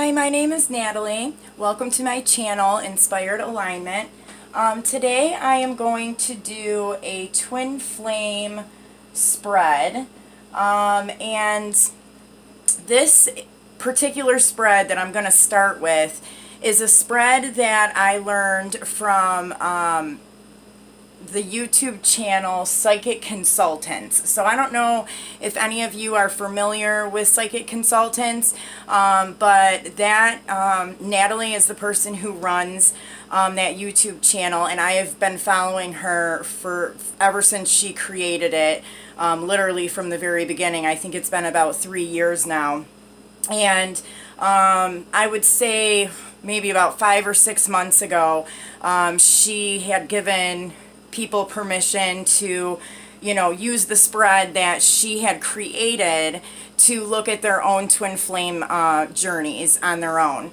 Hi, my name is Natalie. Welcome to my channel, Inspired Alignment. Today I am going to do a twin flame spread, and this particular spread that I'm going to start with is a spread that I learned from the YouTube channel Psychic Consultants. So I don't know if any of you are familiar with Psychic Consultants, but that Natalie is the person who runs that YouTube channel, and I have been following her for ever since she created it, literally from the very beginning. I think it's been about 3 years now. And I would say maybe about 5 or 6 months ago, she had given people permission to, use the spread that she had created to look at their own twin flame journeys on their own.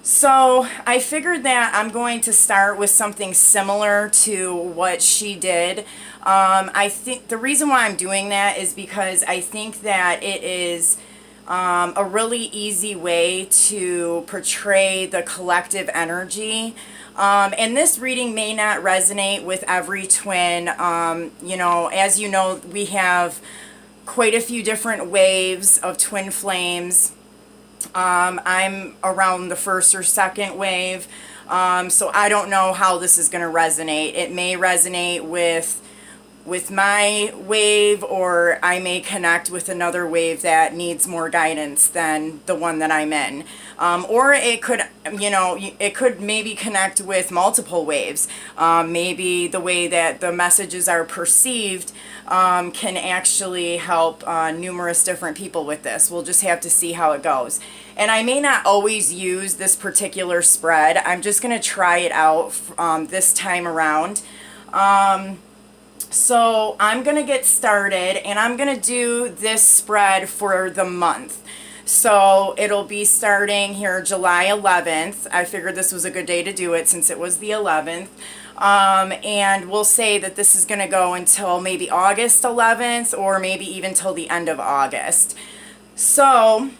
So I figured that I'm going to start with something similar to what she did. I think the reason why I'm doing that is because I think that it is a really easy way to portray the collective energy. And this reading may not resonate with every twin. As you know, we have quite a few different waves of twin flames. I'm around the first or second wave, so I don't know how this is going to resonate. It may resonate with my wave, or I may connect with another wave that needs more guidance than the one that I'm in. Or it could, it could maybe connect with multiple waves. Maybe the way that the messages are perceived can actually help numerous different people with this. We'll just have to see how it goes. And I may not always use this particular spread. I'm just going to try it out this time around. So I'm going to get started, and I'm going to do this spread for the month. So it'll be starting here July 11th. I figured this was a good day to do it since it was the 11th. And we'll say that this is going to go until maybe August 11th, or maybe even till the end of August. So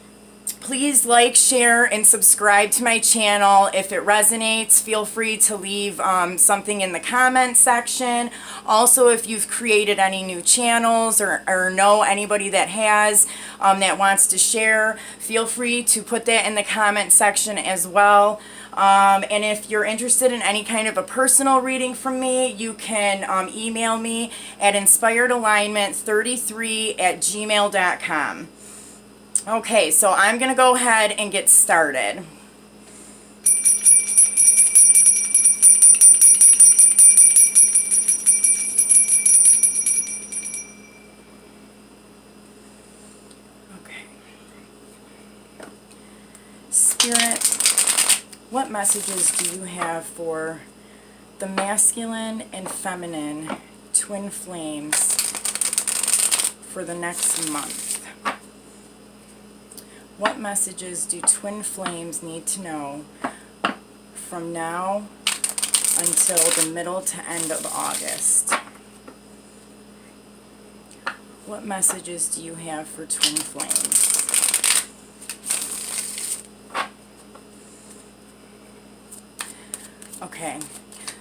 please like, share, and subscribe to my channel. If it resonates, feel free to leave something in the comment section. Also, if you've created any new channels or know anybody that has that wants to share, feel free to put that in the comment section as well. And if you're interested in any kind of a personal reading from me, you can email me at inspiredalignment33@gmail.com. Okay, so I'm going to go ahead and get started. Okay. Spirit, what messages do you have for the masculine and feminine twin flames for the next month? What messages do twin flames need to know from now until the middle to end of August? What messages do you have for twin flames? Okay,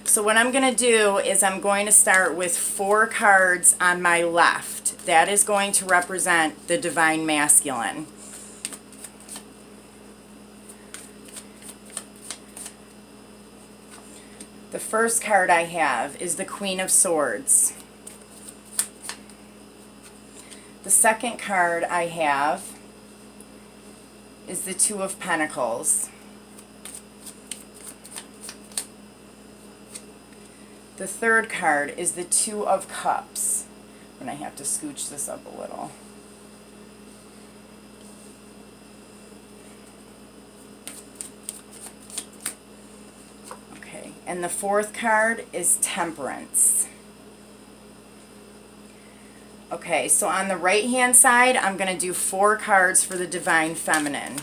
so what I'm going to do is I'm going to start with 4 cards on my left. That is going to represent the divine masculine. The first card I have is the Queen of Swords. The second card I have is the Two of Pentacles. The third card is the Two of Cups. And I have to scooch this up a little. And the fourth card is Temperance. Okay, so on the right hand side, I'm going to do 4 cards for the Divine Feminine.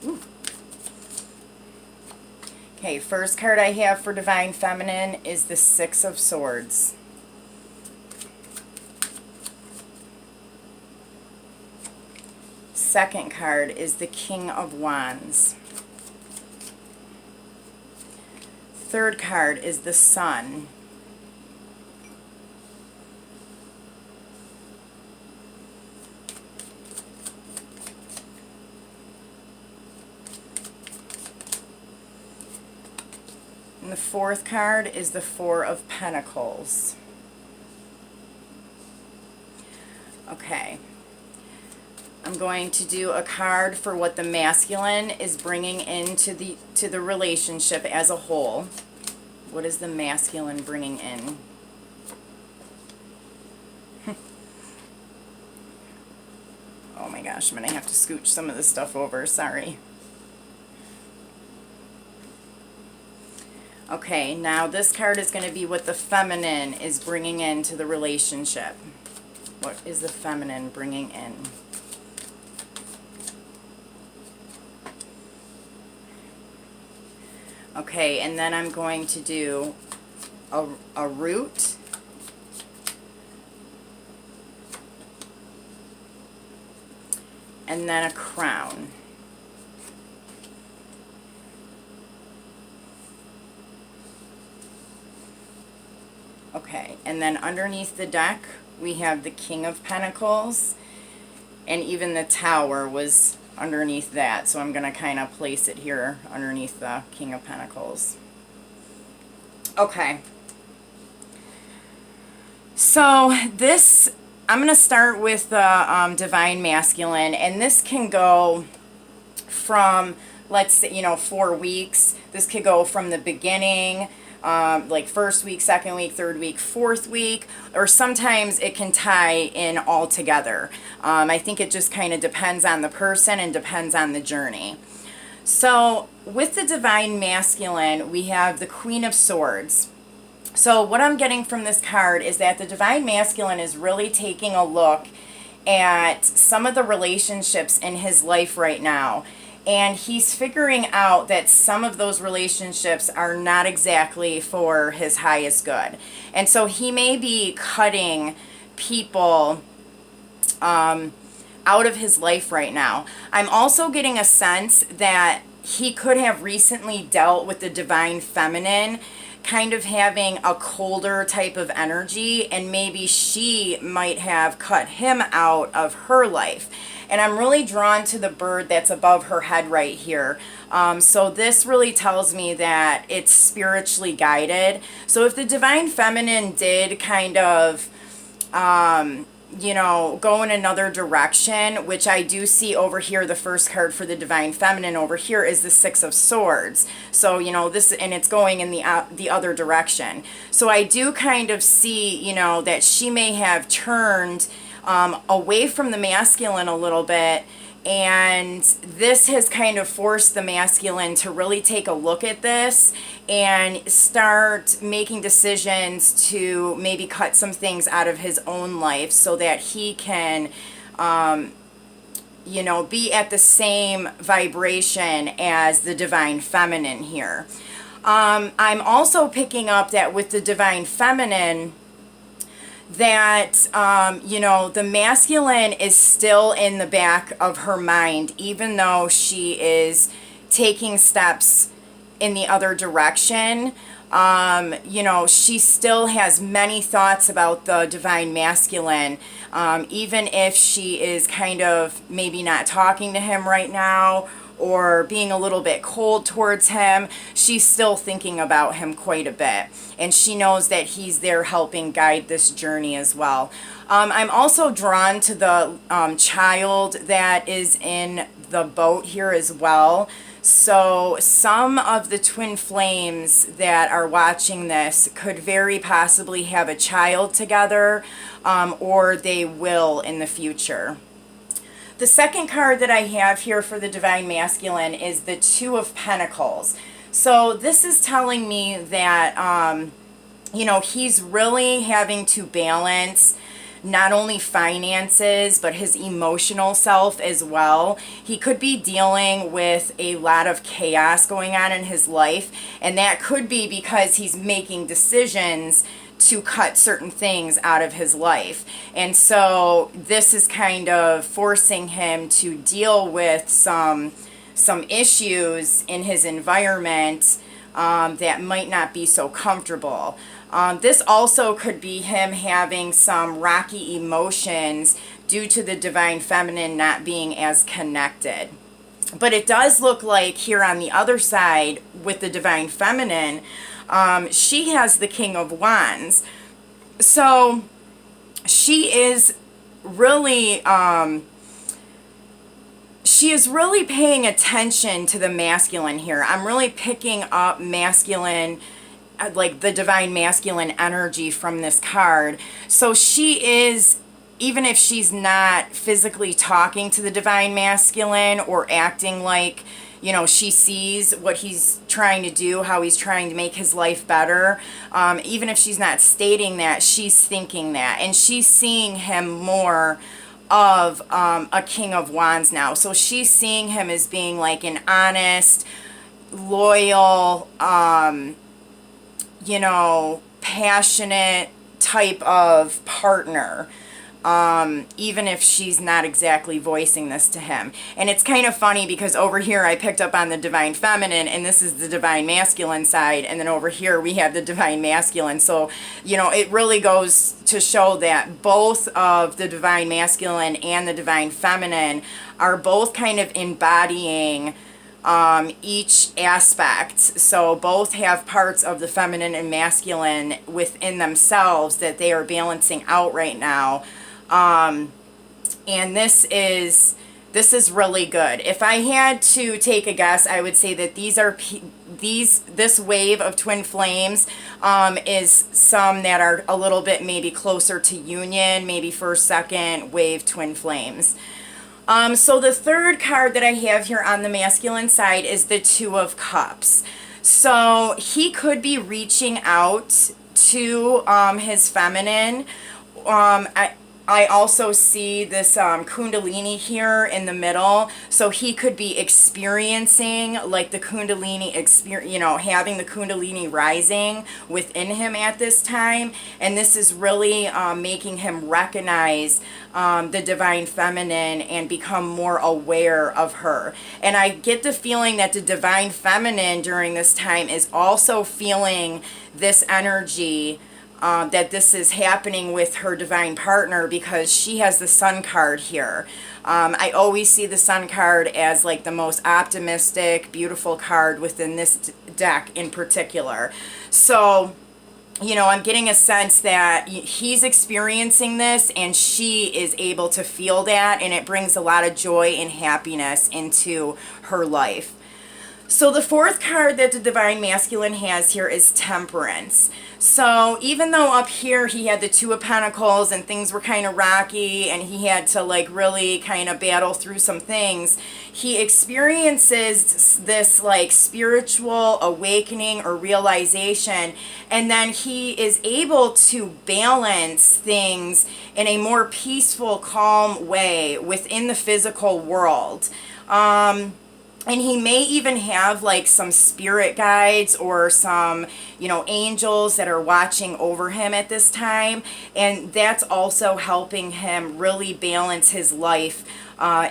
Ooh. Okay, first card I have for Divine Feminine is the Six of Swords. second card is the King of Wands. Third card is the Sun. And the fourth card is the Four of Pentacles. Okay. I'm going to do a card for what the masculine is bringing into the relationship as a whole. What is the masculine bringing in? Oh my gosh, I'm going to have to scooch some of this stuff over. Sorry. Okay, now this card is going to be what the feminine is bringing into the relationship. What is the feminine bringing in? Okay, and then I'm going to do a root, and then a crown. Okay, and then underneath the deck we have the King of Pentacles, and even the Tower was underneath that, so I'm going to kind of place it here underneath the King of Pentacles. Okay, so this, I'm going to start with the Divine Masculine, and this can go from, let's say, 4 weeks. This could go from the beginning, like first week, second week, third week, fourth week, or sometimes it can tie in all together. I think it just kind of depends on the person and depends on the journey. So with the Divine Masculine, we have the Queen of Swords. So what I'm getting from this card is that the Divine Masculine is really taking a look at some of the relationships in his life right now. And he's figuring out that some of those relationships are not exactly for his highest good. And so he may be cutting people out of his life right now. I'm also getting a sense that he could have recently dealt with the Divine Feminine, kind of having a colder type of energy, and maybe she might have cut him out of her life. And I'm really drawn to the bird that's above her head right here. So this really tells me that it's spiritually guided. So if the Divine Feminine did kind of, go in another direction, which I do see over here, the first card for the Divine Feminine over here is the Six of Swords. So, this, and it's going in the other direction. So I do kind of see, that she may have turned away from the masculine a little bit, and this has kind of forced the masculine to really take a look at this and start making decisions to maybe cut some things out of his own life so that he can be at the same vibration as the Divine Feminine here. I'm also picking up that with the Divine Feminine, that, the masculine is still in the back of her mind, even though she is taking steps in the other direction. She still has many thoughts about the Divine Masculine, even if she is kind of maybe not talking to him right now, or being a little bit cold towards him. She's still thinking about him quite a bit. And she knows that he's there helping guide this journey as well. I'm also drawn to the child that is in the boat here as well. So some of the twin flames that are watching this could very possibly have a child together, or they will in the future. The second card that I have here for the Divine Masculine is the Two of Pentacles. So this is telling me that, he's really having to balance not only finances, but his emotional self as well. He could be dealing with a lot of chaos going on in his life, and that could be because he's making decisions to cut certain things out of his life. And so this is kind of forcing him to deal with some issues in his environment that might not be so comfortable. This also could be him having some rocky emotions due to the divine feminine not being as connected. But it does look like here on the other side with the divine feminine, she has the King of Wands. So she is really paying attention to the masculine here. I'm really picking up masculine, like the divine masculine energy from this card. So she is, even if she's not physically talking to the divine masculine or acting like, you know, she sees what he's trying to do, how he's trying to make his life better, even if she's not stating that, she's thinking that. And she's seeing him more of a King of Wands now. So she's seeing him as being like an honest, loyal, you know, passionate type of partner. Even if she's not exactly voicing this to him. And it's kind of funny because over here I picked up on the divine feminine, and this is the divine masculine side, and then over here we have the divine masculine. So, you know, it really goes to show that both of the divine masculine and the divine feminine are both kind of embodying each aspect. So both have parts of the feminine and masculine within themselves that they are balancing out right now. And this is really good. If I had to take a guess, I would say that this wave of twin flames is some that are a little bit maybe closer to union, maybe first, second wave twin flames. So the third card that I have here on the masculine side is the Two of Cups. So he could be reaching out to his feminine. I also see this Kundalini here in the middle, so he could be experiencing like the Kundalini experience, you know, having the Kundalini rising within him at this time, and this is really making him recognize the divine feminine and become more aware of her. And I get the feeling that the divine feminine during this time is also feeling this energy, that this is happening with her divine partner, because she has the Sun card here. I always see the Sun card as like the most optimistic, beautiful card within this deck in particular. So, you know, I'm getting a sense that he's experiencing this and she is able to feel that, and it brings a lot of joy and happiness into her life. So the fourth card that the divine masculine has here is Temperance. So even though up here he had the Two of Pentacles and things were kind of rocky and he had to like really kind of battle through some things, he experiences this like spiritual awakening or realization, and then he is able to balance things in a more peaceful, calm way within the physical world. And he may even have like some spirit guides or some, you know, angels that are watching over him at this time. And that's also helping him really balance his life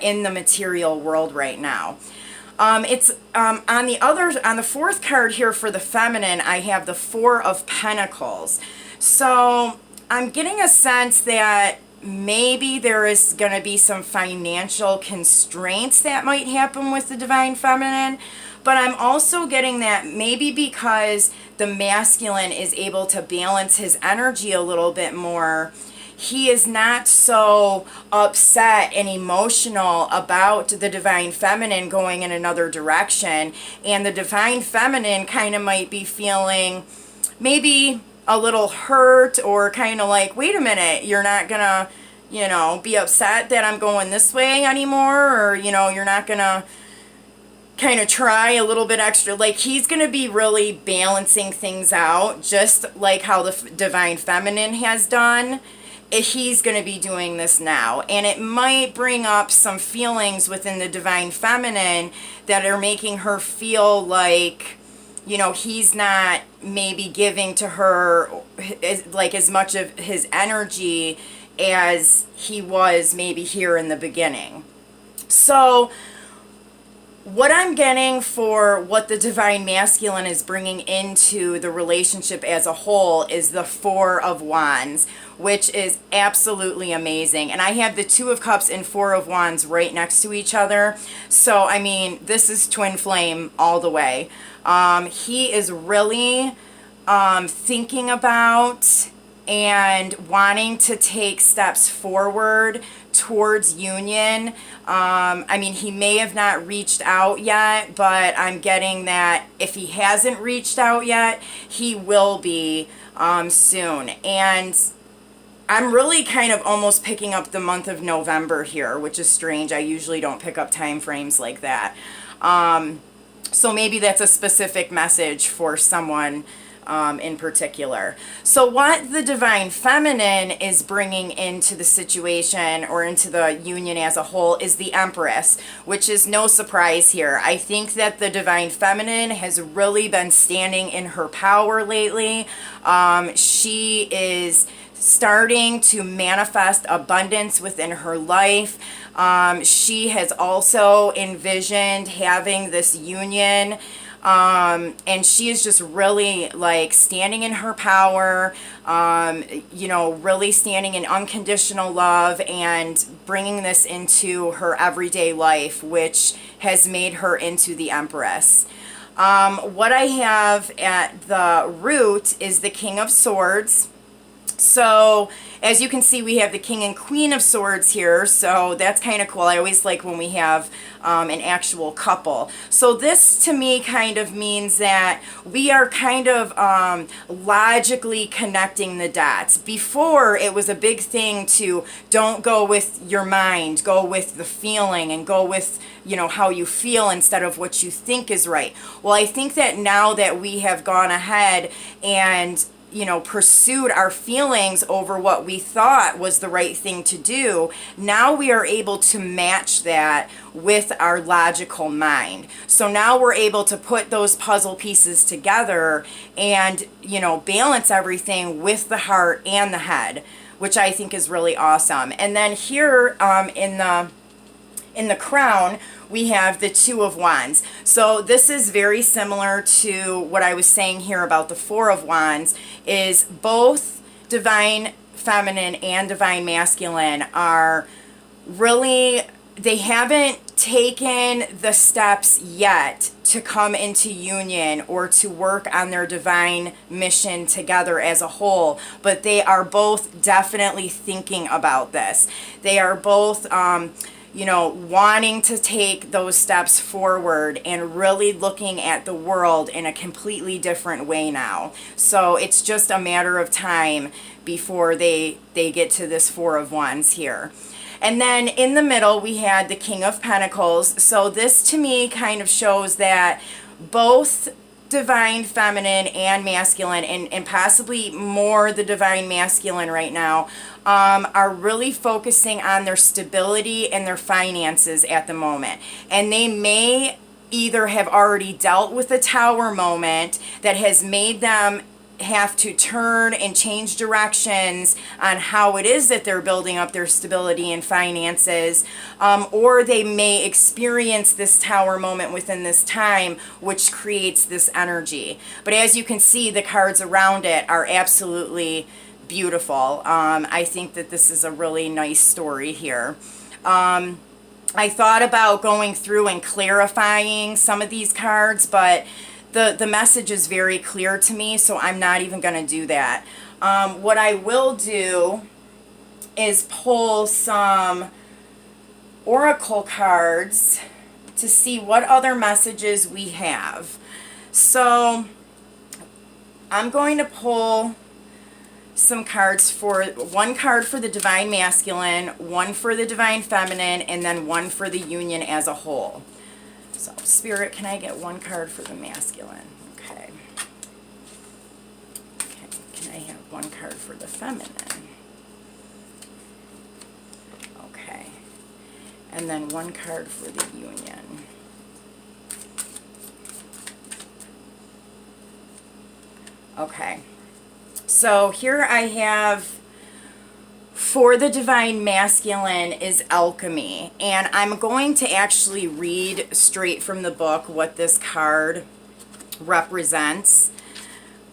in the material world right now. It's on the fourth card here for the feminine, I have the Four of Pentacles. So I'm getting a sense that maybe there is going to be some financial constraints that might happen with the divine feminine, but I'm also getting that maybe because the masculine is able to balance his energy a little bit more, he is not so upset and emotional about the divine feminine going in another direction, and the divine feminine kind of might be feeling maybe a little hurt, or kind of like, wait a minute, you're not gonna, you know, be upset that I'm going this way anymore, or, you know, you're not gonna kind of try a little bit extra. Like, he's gonna be really balancing things out, just like how the divine feminine has done. He's going to be doing this now, and it might bring up some feelings within the divine feminine that are making her feel like, you know, he's not maybe giving to her like as much of his energy as he was maybe here in the beginning. So what I'm getting for what the Divine Masculine is bringing into the relationship as a whole is the Four of Wands, which is absolutely amazing. And I have the Two of Cups and Four of Wands right next to each other. So, I mean, this is twin flame all the way. He is really thinking about and wanting to take steps forward towards union. I mean, he may have not reached out yet, but I'm getting that if he hasn't reached out yet, he will be soon. And I'm really kind of almost picking up the month of November here, which is strange. I usually don't pick up time frames like that. So maybe that's a specific message for someone in particular. So what the Divine Feminine is bringing into the situation or into the union as a whole is the Empress, which is no surprise here. I think that the Divine Feminine has really been standing in her power lately. She is starting to manifest abundance within her life. She has also envisioned having this union, and she is just really like standing in her power, you know, really standing in unconditional love and bringing this into her everyday life, which has made her into the Empress. What I have at the root is the King of Swords. So as you can see, we have the King and Queen of Swords here, so that's kind of cool. I always like when we have an actual couple. So this to me kind of means that we are kind of logically connecting the dots. Before, it was a big thing to don't go with your mind, go with the feeling and go with, you know, how you feel instead of what you think is right. Well, I think that now that we have gone ahead and you know, pursued our feelings over what we thought was the right thing to do, now we are able to match that with our logical mind. So now we're able to put those puzzle pieces together and, you know, balance everything with the heart and the head, which I think is really awesome. And then here in the crown, we have the Two of Wands. So this is very similar to what I was saying here about the Four of Wands, is both Divine Feminine and Divine Masculine are really, they haven't taken the steps yet to come into union or to work on their divine mission together as a whole, but they are both definitely thinking about this. They are both you know, wanting to take those steps forward and really looking at the world in a completely different way now. So it's just a matter of time before they get to this Four of Wands here. And then in the middle, we had the King of Pentacles. So this to me kind of shows that both Divine Feminine and Masculine, and possibly more the Divine Masculine right now, are really focusing on their stability and their finances at the moment. And they may either have already dealt with a Tower moment that has made them have to turn and change directions on how it is that they're building up their stability and finances, or they may experience this Tower moment within this time, which creates this energy. But as you can see, the cards around it are absolutely beautiful. I think that this is a really nice story here. I thought about going through and clarifying some of these cards, but the message is very clear to me, so I'm not even going to do that. What I will do is pull some oracle cards to see what other messages we have. So I'm going to pull some cards, for one card for the Divine Masculine, one for the Divine Feminine, and then one for the union as a whole. So, Spirit, can I get one card for the Masculine? Okay. Okay, can I have one card for the Feminine? Okay. And then one card for the union. Okay, so here I have, for the Divine Masculine is alchemy, and I'm going to actually read straight from the book what this card represents.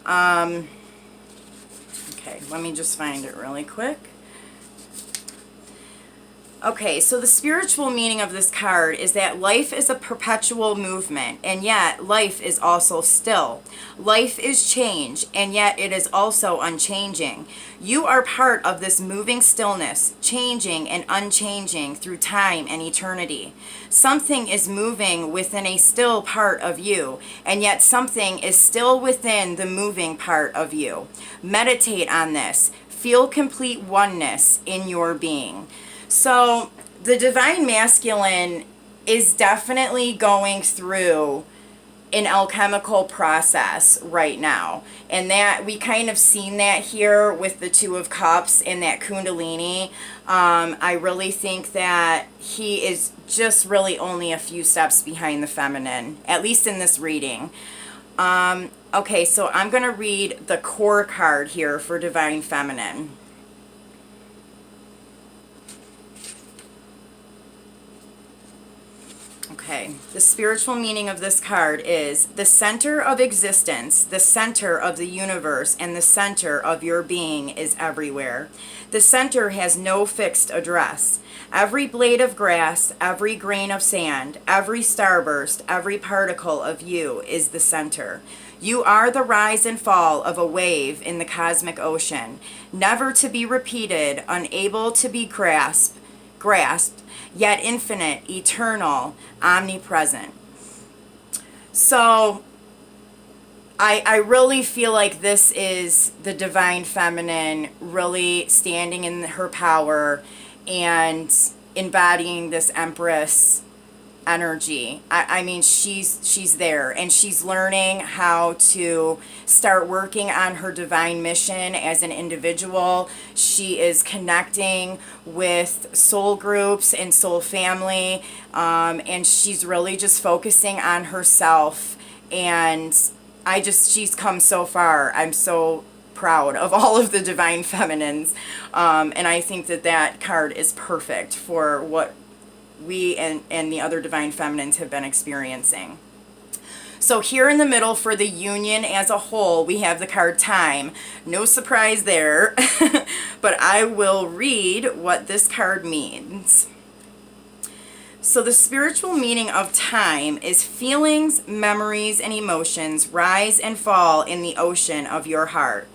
Okay, let me just find it really quick. Okay, so the spiritual meaning of this card is that life is a perpetual movement, and yet life is also still. Life is change, and yet it is also unchanging. You are part of this moving stillness, changing and unchanging through time and eternity. Something is moving within a still part of you, and yet something is still within the moving part of you. Meditate on this. Feel complete oneness in your being. So the Divine Masculine is definitely going through an alchemical process right now, and that we kind of seen that here with the Two of Cups and that Kundalini. I really think that he is just really only a few steps behind the feminine, at least in this reading. Okay, so I'm going to read the core card here for Divine Feminine. Okay, the spiritual meaning of this card is the center of existence, the center of the universe, and the center of your being is everywhere. The center has no fixed address. Every blade of grass, every grain of sand, every starburst, every particle of you is the center. You are the rise and fall of a wave in the cosmic ocean, never to be repeated, unable to be grasped, yet infinite, eternal, omnipresent. So I really feel like this is the Divine Feminine really standing in her power and embodying this Empress energy. I mean, she's there, and she's learning how to start working on her divine mission as an individual. She is connecting with soul groups and soul family, and she's really just focusing on herself, and she's come so far. I'm so proud of all of the Divine Feminines, and I think that card is perfect for what we and the other Divine Feminines have been experiencing. So here in the middle for the union as a whole, we have the card Time. No surprise there, but I will read what this card means. So the spiritual meaning of time is feelings, memories, and emotions rise and fall in the ocean of your heart.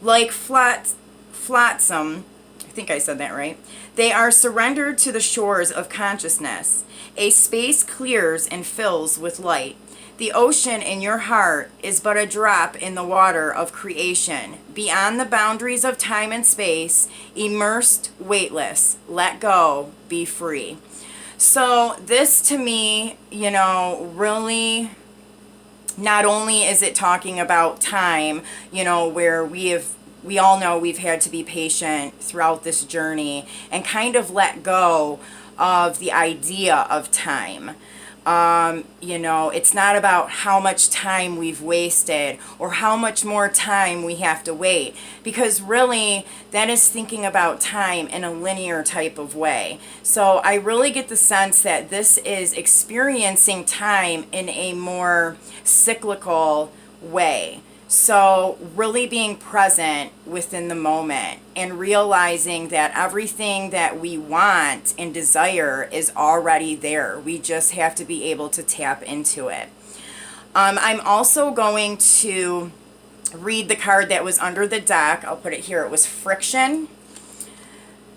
Like flotsam, I think I said that right. They are surrendered to the shores of consciousness. A space clears and fills with light. The ocean in your heart is but a drop in the water of creation, beyond the boundaries of time and space, immersed, weightless. Let go, be free. So this to me, really, not only is it talking about time, where we all know we've had to be patient throughout this journey and kind of let go of the idea of time. It's not about how much time we've wasted or how much more time we have to wait, because really that is thinking about time in a linear type of way. So I really get the sense that this is experiencing time in a more cyclical way. So really being present within the moment and realizing that everything that we want and desire is already there. We just have to be able to tap into it. I'm also going to read the card that was under the deck. I'll put it here. It was Friction.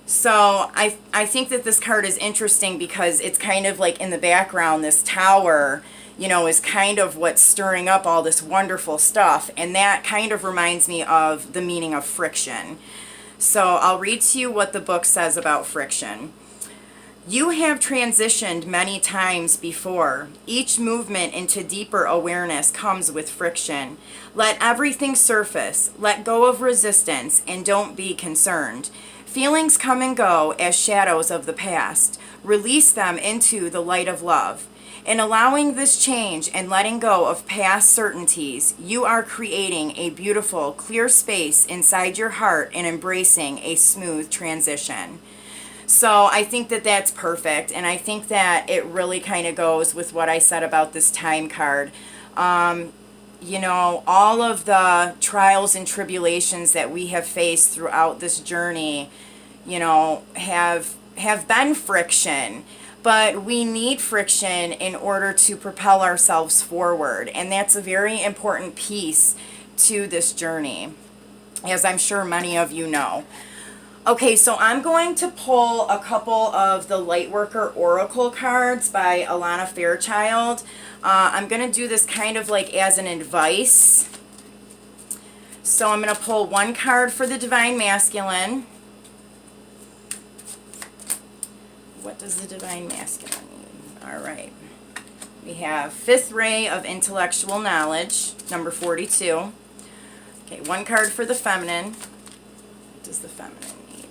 So I think that this card is interesting because it's kind of like in the background, this tower, is kind of what's stirring up all this wonderful stuff. And that kind of reminds me of the meaning of friction. So I'll read to you what the book says about friction. You have transitioned many times before. Each movement into deeper awareness comes with friction. Let everything surface. Let go of resistance and don't be concerned. Feelings come and go as shadows of the past. Release them into the light of love. In allowing this change and letting go of past certainties, you are creating a beautiful, clear space inside your heart and embracing a smooth transition. So I think that that's perfect, and I think that it really kind of goes with what I said about this time card. You know, all of the trials and tribulations that we have faced throughout this journey, you know, have been friction, but we need friction in order to propel ourselves forward, and that's a very important piece to this journey, as I'm sure many of you know. Okay, so I'm going to pull a couple of the Lightworker Oracle cards by Alana Fairchild. I'm going to do this kind of like as an advice. So I'm going to pull one card for the Divine Masculine. What does the Divine Masculine need? All right. We have Fifth Ray of Intellectual Knowledge, number 42. Okay, one card for the Feminine. What does the Feminine need?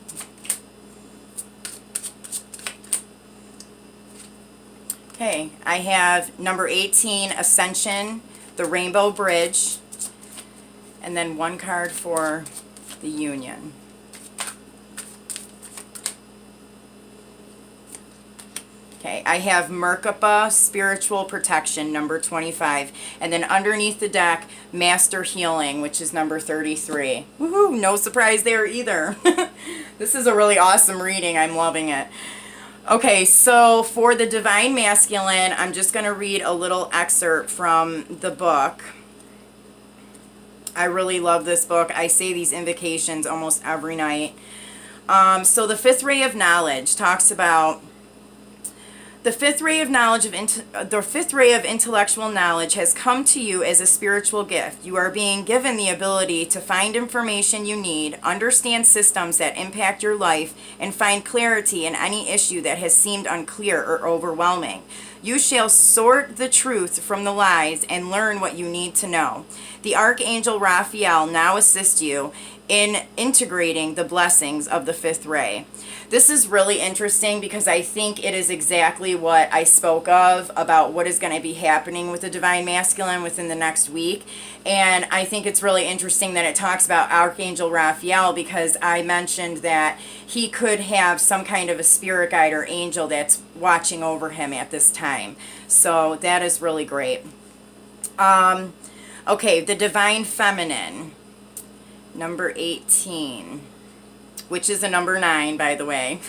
Okay, I have number 18, Ascension, the Rainbow Bridge, and then one card for the Union. Okay, I have Merkaba, Spiritual Protection, number 25, and then underneath the deck, Master Healing, which is number 33. Woohoo, no surprise there either. This is a really awesome reading. I'm loving it. Okay, so for the Divine Masculine, I'm just going to read a little excerpt from the book. I really love this book. I say these invocations almost every night. So the Fifth Ray of Knowledge talks about the fifth ray of intellectual knowledge has come to you as a spiritual gift. You are being given the ability to find information you need, understand systems that impact your life, and find clarity in any issue that has seemed unclear or overwhelming. You shall sort the truth from the lies and learn what you need to know. The Archangel Raphael now assists you in integrating the blessings of the fifth ray. This is really interesting because I think it is exactly what I spoke of about what is going to be happening with the Divine Masculine within the next week. And I think it's really interesting that it talks about Archangel Raphael, because I mentioned that he could have some kind of a spirit guide or angel that's watching over him at this time. So that is really great. Okay, the Divine Feminine, number 18. Which is a number 9, by the way.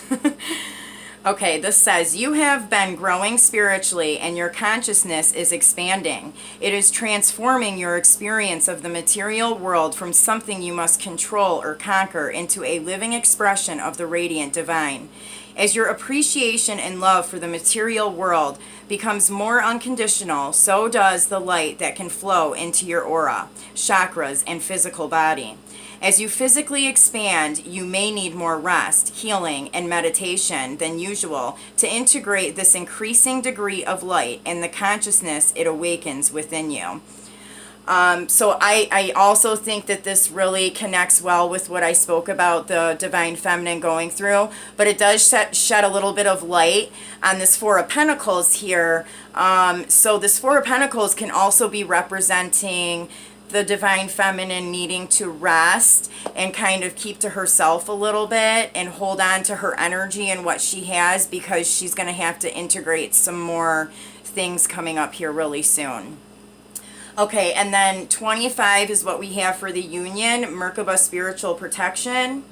Okay, this says, you have been growing spiritually and your consciousness is expanding. It is transforming your experience of the material world from something you must control or conquer into a living expression of the radiant divine. As your appreciation and love for the material world becomes more unconditional, so does the light that can flow into your aura, chakras, and physical body. As you physically expand, you may need more rest, healing, and meditation than usual to integrate this increasing degree of light and the consciousness it awakens within you. So I also think that this really connects well with what I spoke about the Divine Feminine going through, but it does shed a little bit of light on this Four of Pentacles here. So this Four of Pentacles can also be representing the Divine Feminine needing to rest and kind of keep to herself a little bit and hold on to her energy and what she has, because she's going to have to integrate some more things coming up here really soon. Okay, and then 25 is what we have for the Union, Merkaba Spiritual Protection.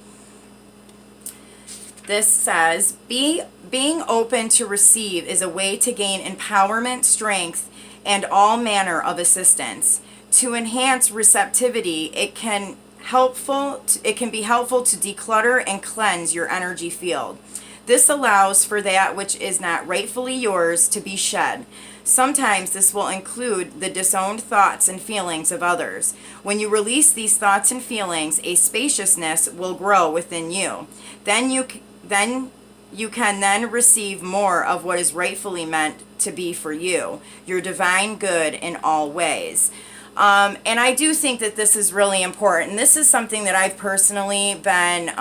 This says, being open to receive is a way to gain empowerment, strength, and all manner of assistance. To enhance receptivity, it can be helpful to declutter and cleanse your energy field. This allows for that which is not rightfully yours to be shed. Sometimes this will include the disowned thoughts and feelings of others. When you release these thoughts and feelings, a spaciousness will grow within you. Then you can receive more of what is rightfully meant to be for you, your divine good in all ways. And I do think that this is really important. This is something that I've personally been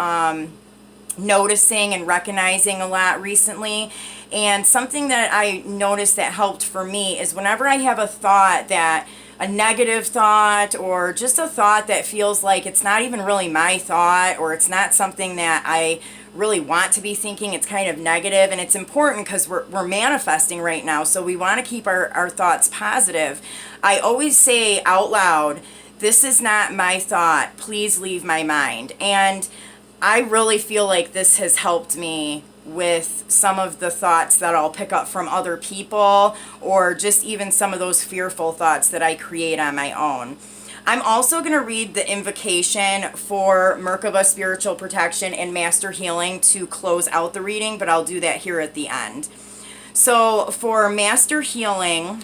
noticing and recognizing a lot recently, And something that I noticed that helped for me is whenever I have a thought that a negative thought or just a thought that feels like it's not even really my thought or it's not something that I really want to be thinking, it's kind of negative, and it's important because we're manifesting right now, so we want to keep our thoughts positive. I always say out loud, this is not my thought, please leave my mind. And I really feel like this has helped me with some of the thoughts that I'll pick up from other people, or just even some of those fearful thoughts that I create on my own. I'm also going to read the invocation for Merkaba Spiritual Protection and Master Healing to close out the reading, but I'll do that here at the end. So for Master Healing,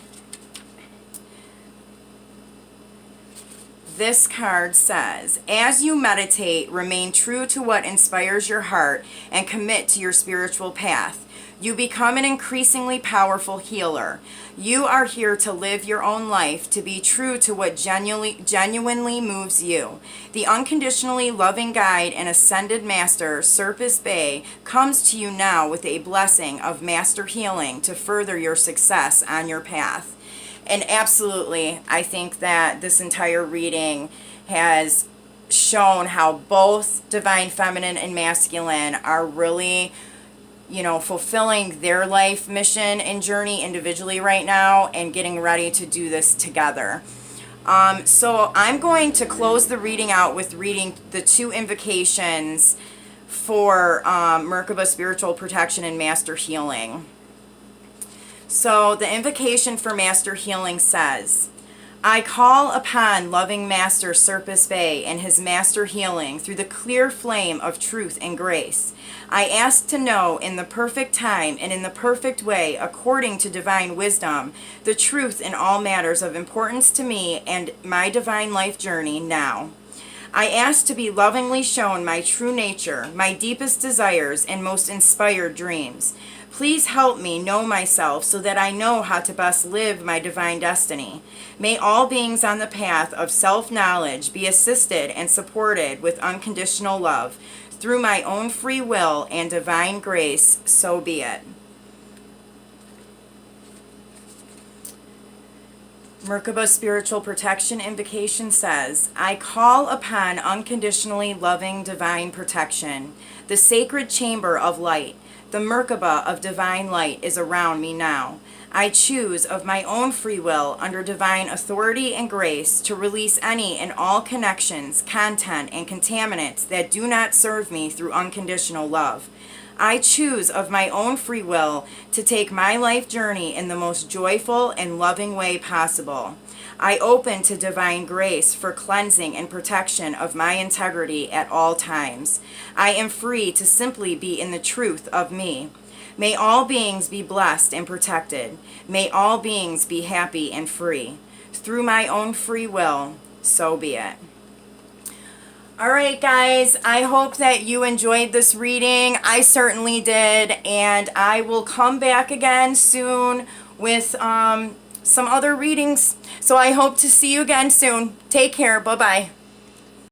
this card says, as you meditate, remain true to what inspires your heart and commit to your spiritual path. You become an increasingly powerful healer. You are here to live your own life, to be true to what genuinely moves you. The unconditionally loving guide and ascended master, Serpis Bay, comes to you now with a blessing of master healing to further your success on your path. And absolutely, I think that this entire reading has shown how both divine feminine and masculine are really, fulfilling their life mission and journey individually right now and getting ready to do this together. So I'm going to close the reading out with reading the two invocations for Merkaba Spiritual Protection and Master Healing. So the invocation for Master Healing says, I call upon loving Master Serpis Bay and his Master Healing through the clear flame of truth and grace. I ask to know in the perfect time and in the perfect way, according to divine wisdom, the truth in all matters of importance to me and my divine life journey now. I ask to be lovingly shown my true nature, my deepest desires, and most inspired dreams. Please help me know myself so that I know how to best live my divine destiny. May all beings on the path of self-knowledge be assisted and supported with unconditional love. Through my own free will and divine grace, so be it. Merkaba Spiritual Protection invocation says, I call upon unconditionally loving divine protection. The sacred chamber of light, the Merkaba of divine light is around me now. I choose of my own free will under divine authority and grace to release any and all connections, content, and contaminants that do not serve me through unconditional love. I choose of my own free will to take my life journey in the most joyful and loving way possible. I open to divine grace for cleansing and protection of my integrity at all times. I am free to simply be in the truth of me. May all beings be blessed and protected. May all beings be happy and free. Through my own free will, so be it. Alright guys, I hope that you enjoyed this reading. I certainly did, and I will come back again soon with some other readings. So I hope to see you again soon. Take care. Bye-bye.